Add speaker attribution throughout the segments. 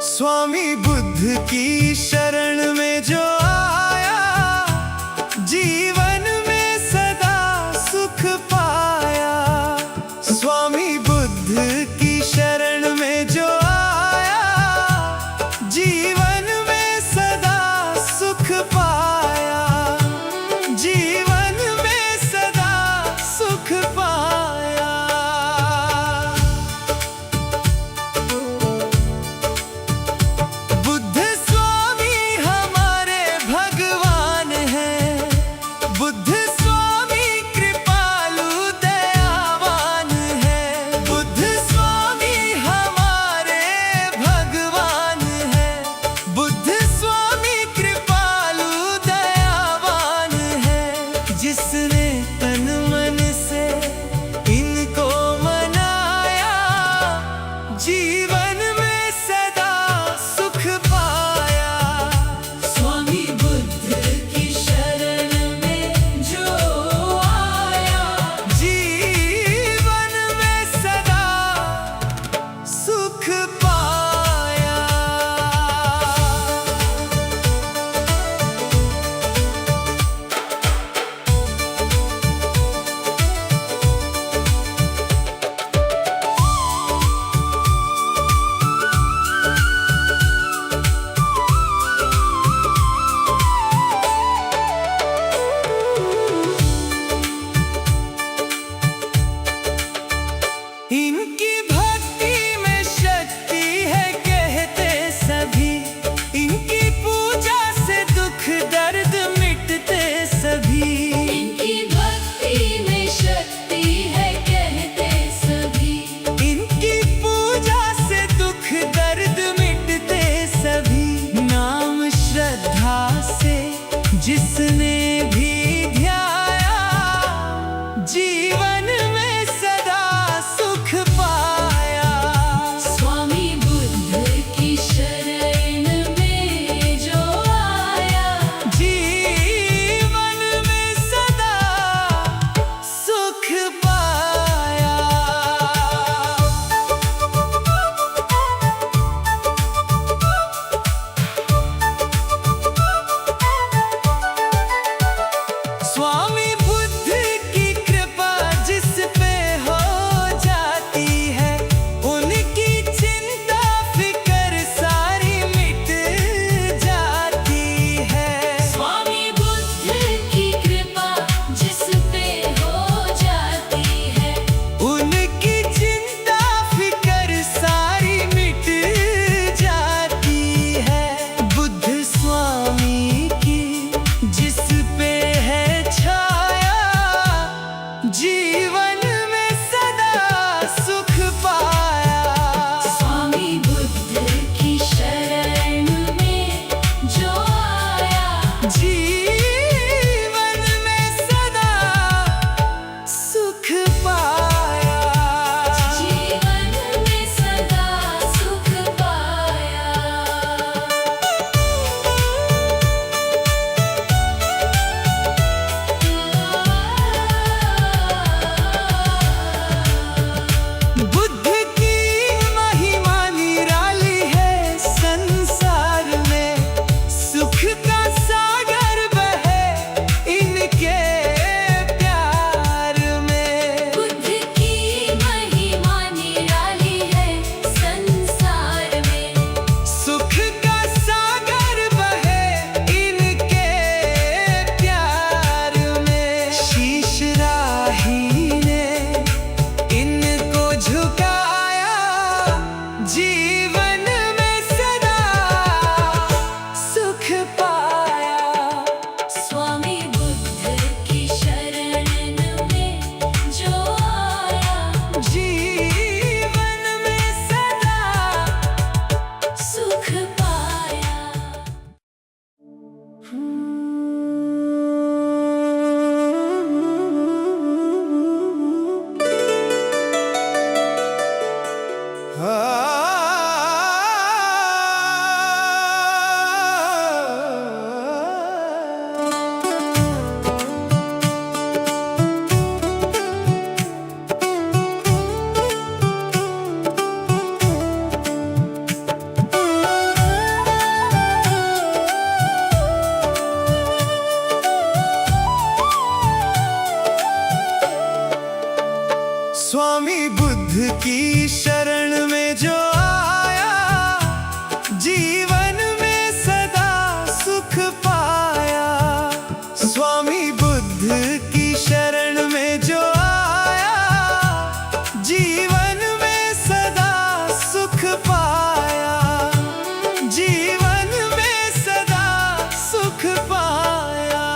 Speaker 1: स्वामी बुद्ध की शरण में जो आया, जीवन में सदा सुख पाया। स्वामी बुद्ध की शरण में जो आया, जीवन में सदा सुख पाया। जीवन में सदा सुख पाया। जिसने तन मन से इनको मनाया, जीवन में सदा सुख पाया।
Speaker 2: स्वामी बुद्ध की शरण में जो आया,
Speaker 1: जीवन में सदा सुख पाया। स्वामी बुद्ध की शरण में जो आया, जीवन में सदा सुख पाया। स्वामी बुद्ध की शरण में जो आया, जीवन में सदा सुख पाया। जीवन में सदा सुख पाया।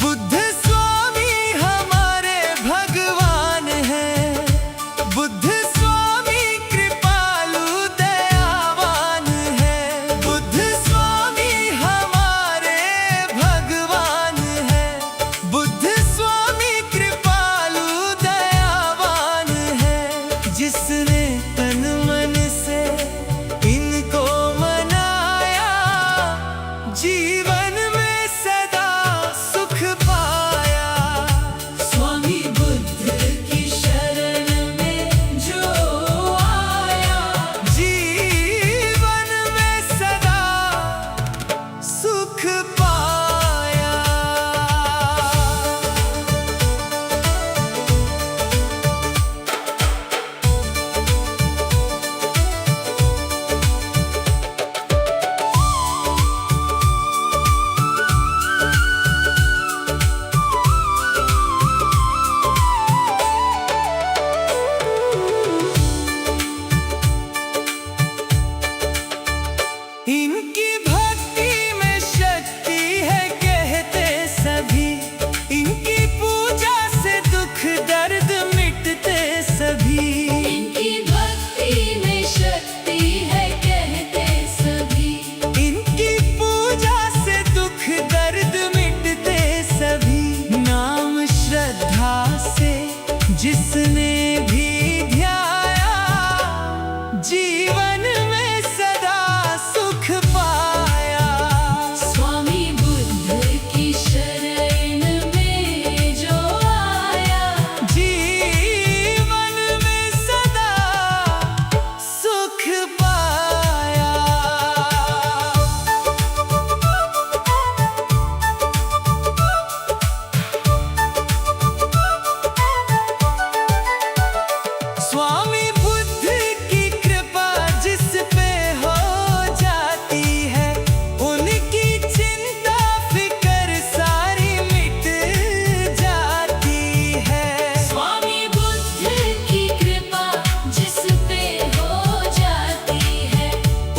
Speaker 1: बुद्ध स्वामी हमारे भगवान हैं। बुद्ध स्वामी कृपालु दयावान हैं। बुद्ध स्वामी हमारे भगवान हैं। बुद्ध स्वामी कृपालु दयावान हैं। जिसने तन मन से इनको मनाया, जीवन में सदा सुख पाया।
Speaker 2: स्वामी बुद्ध की शरण में जो आया,
Speaker 1: जीवन में सदा सुख पाया। इनकी भक्ति में शक्ति है कहते सभी। इनकी पूजा से दुख दर्द मिटते सभी।
Speaker 2: इनकी भक्ति में शक्ति है कहते सभी।
Speaker 1: इनकी पूजा से दुख दर्द मिटते सभी। नाम श्रद्धा से जिसने भी ध्याया, जीवन में सदा सुख पाया।
Speaker 2: स्वामी बुद्ध की शरण में जो आया,
Speaker 1: जीवन में सदा सुख पाया। स्वामी बुद्ध की कृपा जिस पे हो जाती है, उनकी चिंता फिकर सारी मिट जाती है।
Speaker 2: स्वामी बुद्ध की कृपा जिस पे हो जाती है,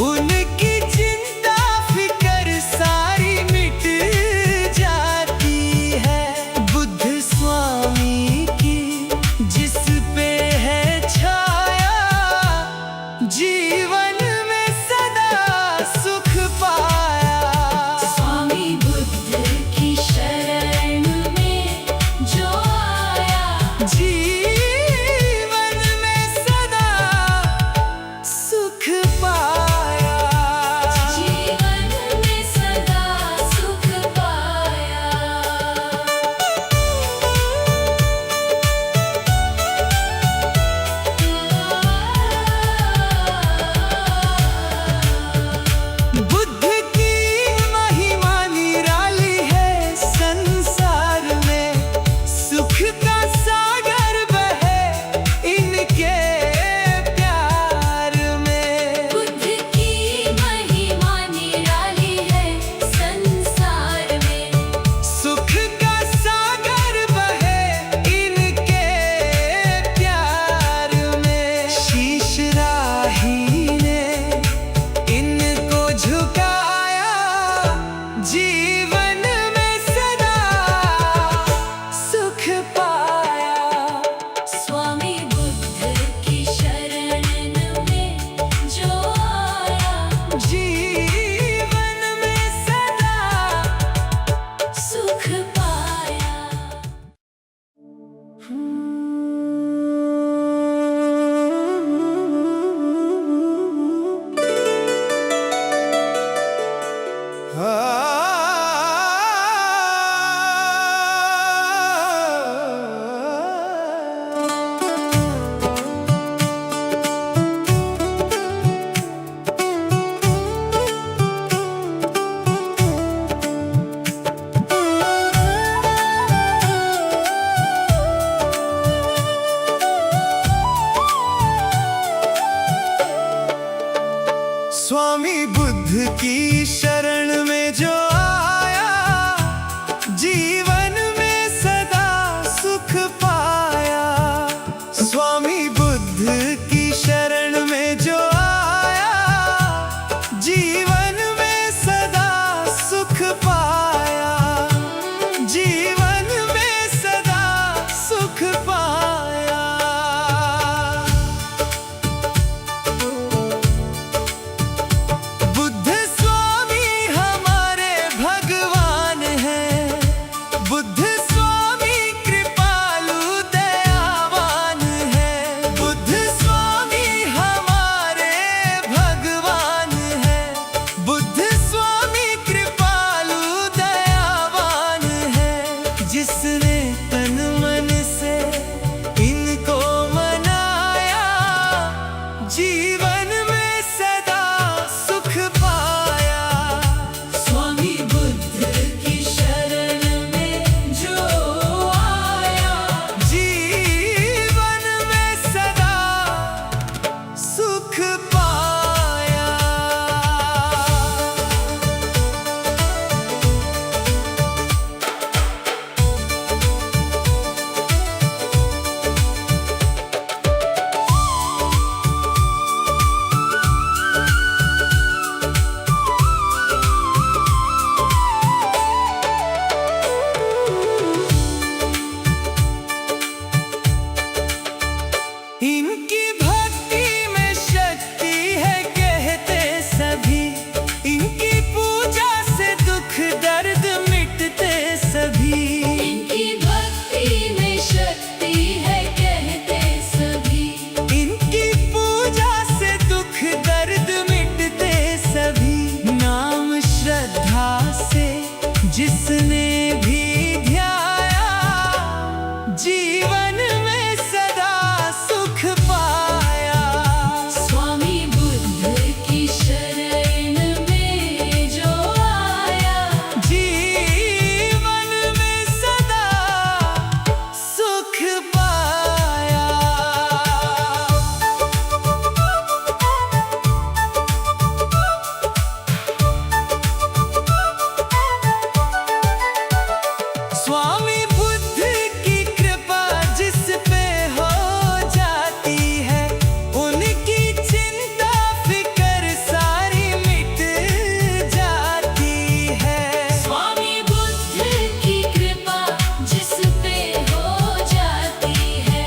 Speaker 1: उनकी चिंता फिकर सारी मिट जाती है। बुद्ध स्वामी की जिस पे है छाया, जीवन में सदा सुख पाया।
Speaker 2: स्वामी बुद्ध की शरण में जो आया,
Speaker 1: जीवन में सदा सुख पाया।
Speaker 2: जीवन में सदा सुख पाया।
Speaker 1: बुद्ध की महिमा निराली है संसार में। सुख का सागर बहे इनके प्यार में।
Speaker 2: बुद्ध की महिमा निराली है संसार में।
Speaker 1: सुख का सागर बहे इनके प्यार में। शीश राही ने इनको झुकाया, जीवन में सदा सुख पाया।
Speaker 2: स्वामी बुद्ध की शरण में जो आया,
Speaker 1: जीवन में सदा
Speaker 2: सुख पाया।
Speaker 1: जिसने भी ध्याया जीवन में सदा सुख पाया।
Speaker 2: स्वामी बुद्ध की शरण में जो आया,
Speaker 1: जीवन में सदा सुख पाया। स्वामी बुद्ध की कृपा जिस पे हो जाती है, उनकी चिंता फिकर सारी मिट जाती है।
Speaker 2: स्वामी बुद्ध की कृपा जिस पे हो जाती है,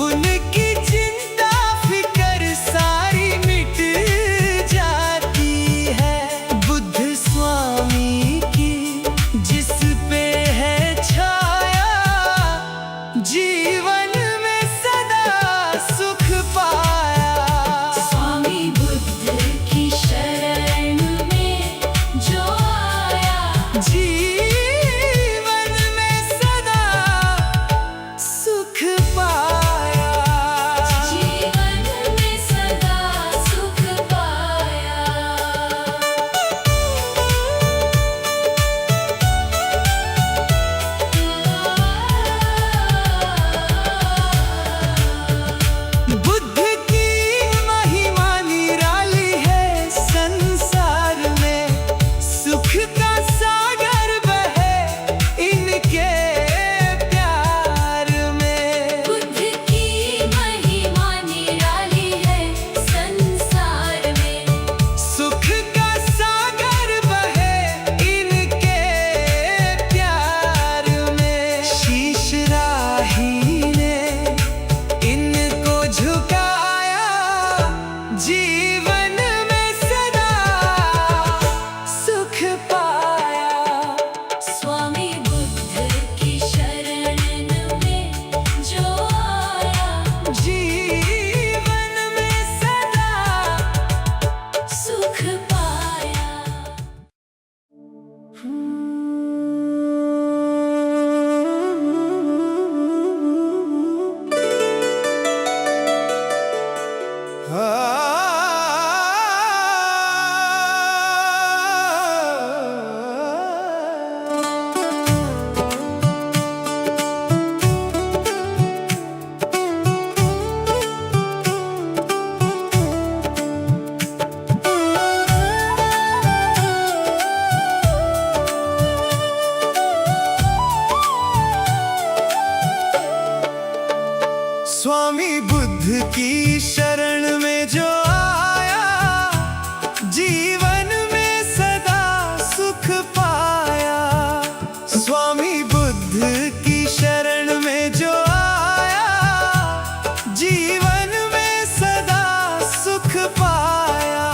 Speaker 1: उनकी चिंता फिकर सारी मिट जाती है। बुद्ध स्वामी की जिस पे है छाया, जीवन में सदा सुख पाया।
Speaker 2: स्वामी बुद्ध की शरण में जो आया,
Speaker 1: जीवन में सदा सुख पाया।
Speaker 2: जीवन में सदा सुख पाया।
Speaker 1: बुद्ध की महिमा निराली है संसार में, सुख का सागर बहे इनके प्यार में।
Speaker 2: बुद्ध की महिमा निराली है संसार में,
Speaker 1: सुख का सागर बहे इनके प्यार में। शीश राही ने इनको झुकाया, जीवन में सदा सुख पाया।
Speaker 2: स्वामी बुद्ध की शरण में जो आया,
Speaker 1: जीवन में सदा
Speaker 2: सुख पाया।
Speaker 1: स्वामी बुद्ध की शरण में जो आया, जीवन में सदा सुख पाया। स्वामी बुद्ध की शरण में जो आया, जीवन में सदा सुख पाया।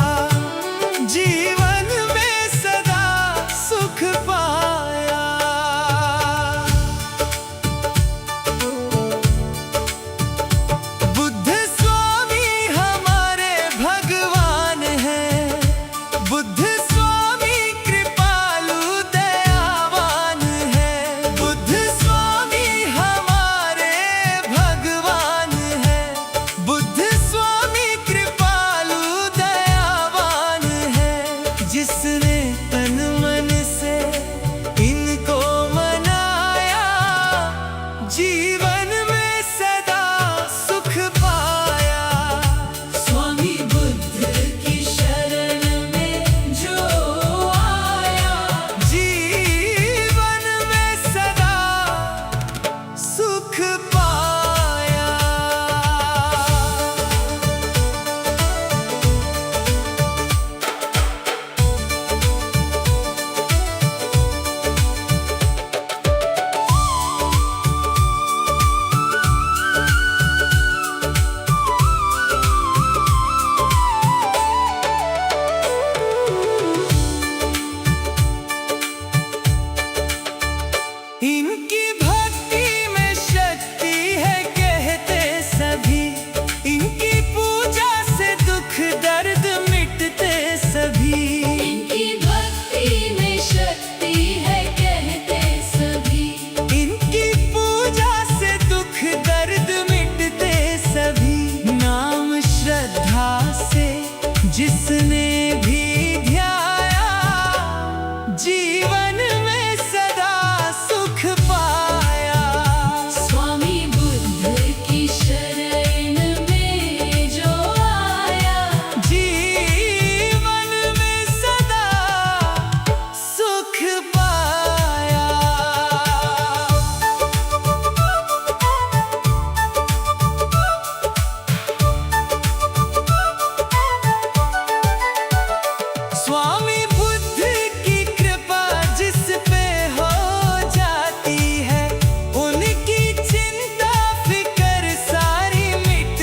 Speaker 1: जीवन में सदा सुख पाया। बुद्ध स्वामी जीवन में सदा सुख पाया।
Speaker 2: स्वामी बुद्ध की शरण में जो आया,
Speaker 1: जीवन में सदा सुख पाया। स्वामी बुद्ध की कृपा जिस पे हो जाती है, उनकी चिंता फिकर सारी मिट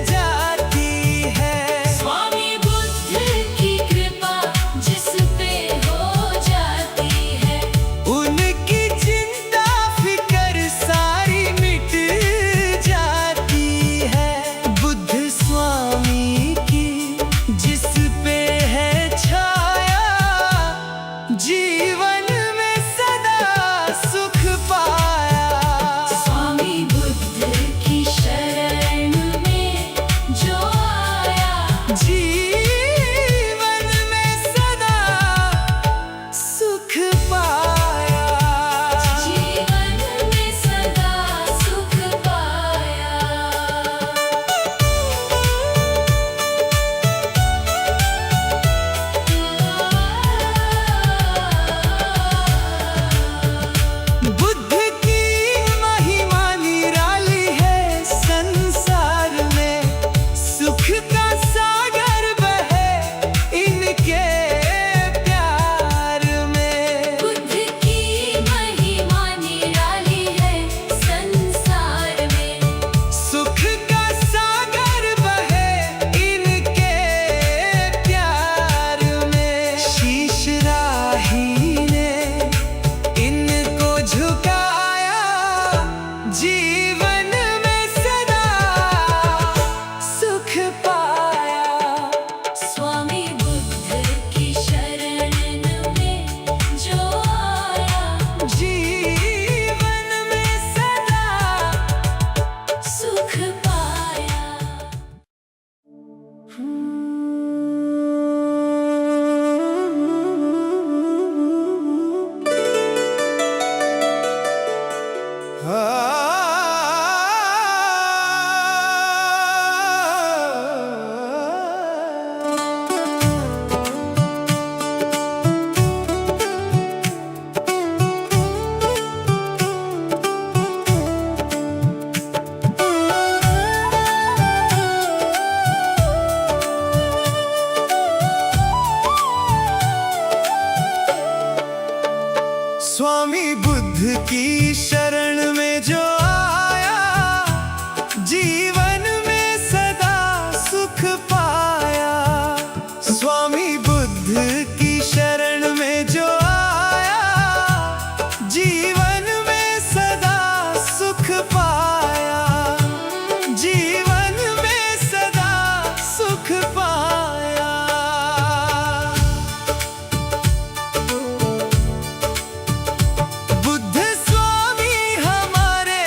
Speaker 1: जाती है।
Speaker 2: स्वामी बुद्ध की कृपा जिस पे हो जाती है,
Speaker 1: उनकी चिंता फिकर सारी मिट जाती है। बुद्ध स्वामी की जिस पे है छाया, जीवन में सदा सुख पाया।
Speaker 2: स्वामी बुद्ध की शरण में जो आया,
Speaker 1: जीवन में सदा सुख पाया।
Speaker 2: जीवन में सदा सुख पाया।
Speaker 1: बुद्ध की महिमा निराली है संसार में, सुख का सागर बहे इनके प्यार में।
Speaker 2: बुद्ध की महिमा निराली है संसार में,
Speaker 1: सुख का सागर बहे इनके प्यार में। शीश राही ने इनको झुकाया, जीवन में सदा सुख पाया।
Speaker 2: स्वामी बुद्ध की शरण में जो आया,
Speaker 1: जीवन में सदा
Speaker 2: सुख पाया।
Speaker 1: स्वामी बुद्ध की शरण में जो आया, जीवन में सदा सुख पाया। स्वामी बुद्ध की शरण में जो आया, जीवन में सदा सुख पाया। जीवन में सदा सुख पाया। बुद्ध स्वामी हमारे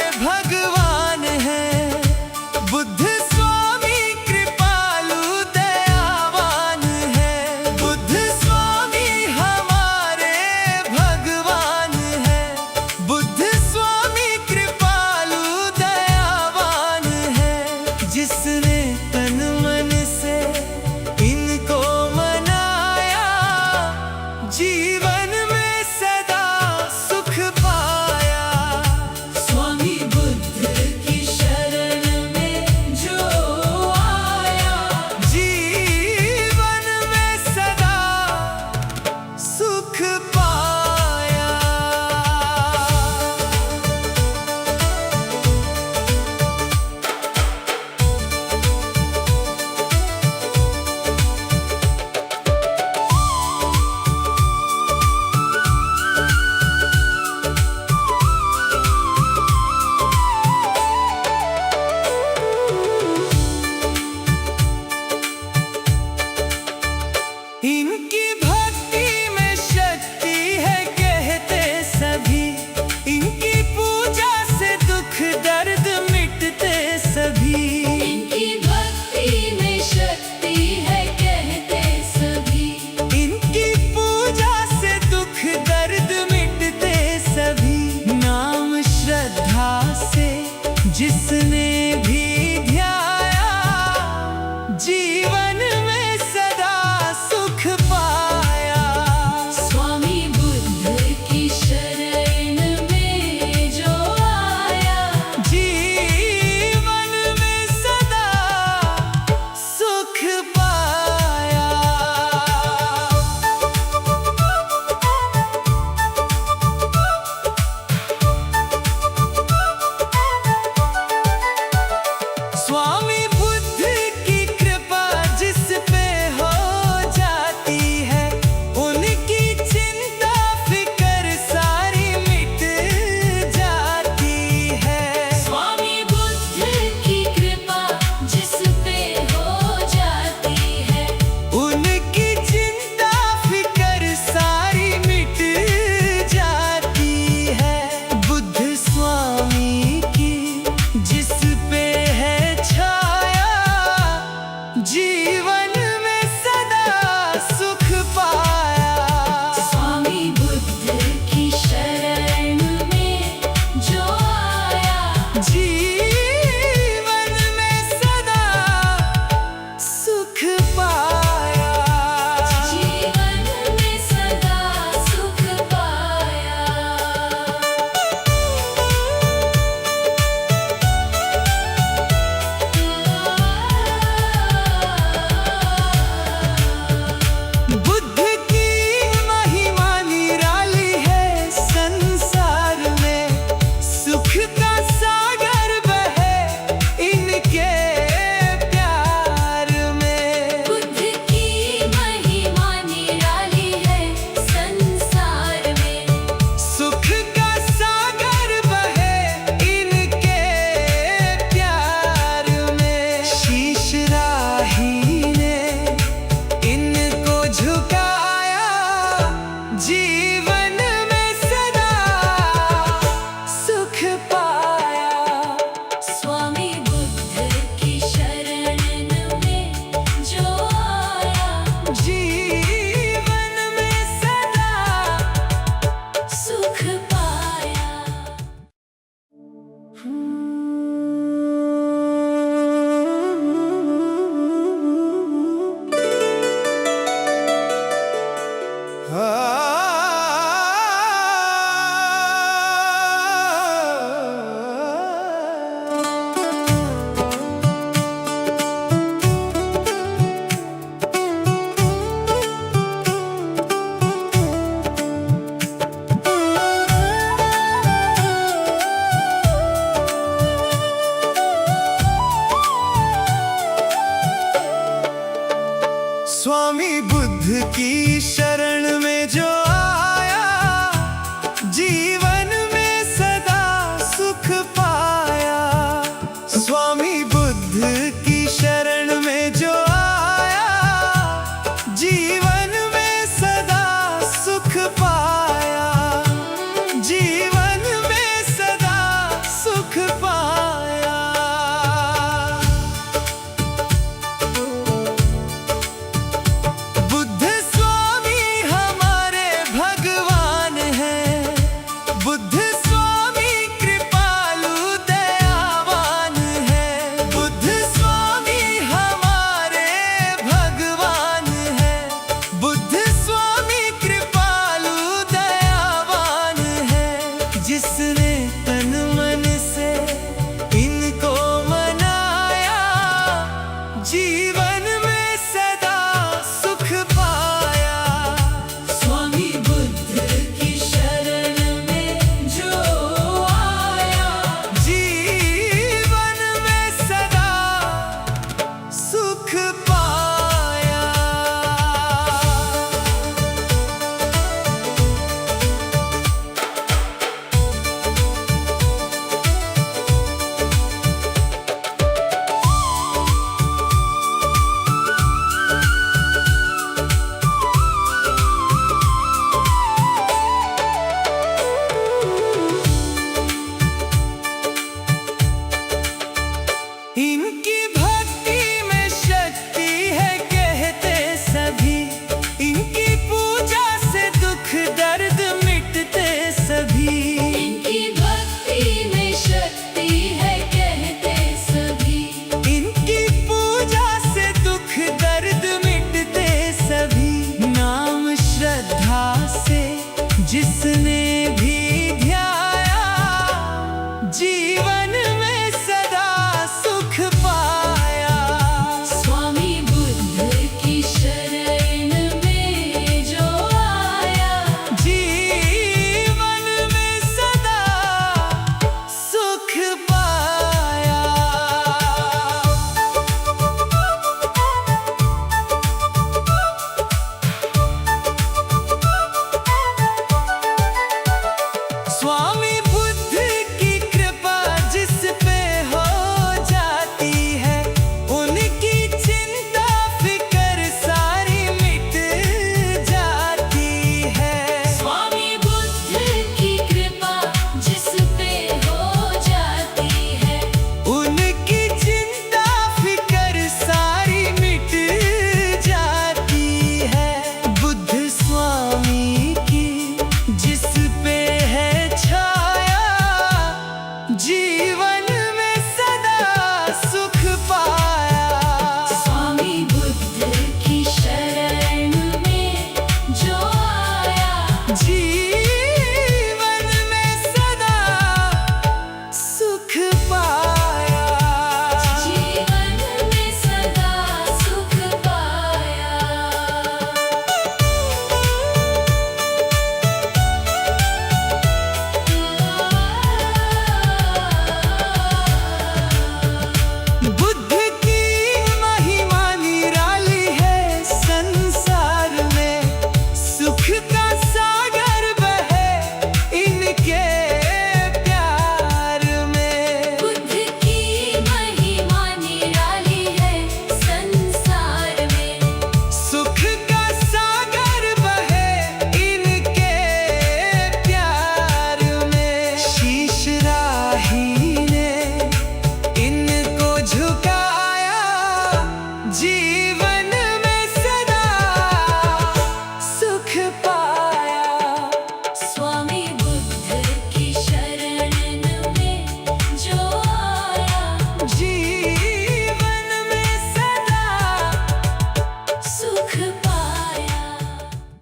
Speaker 1: जिसने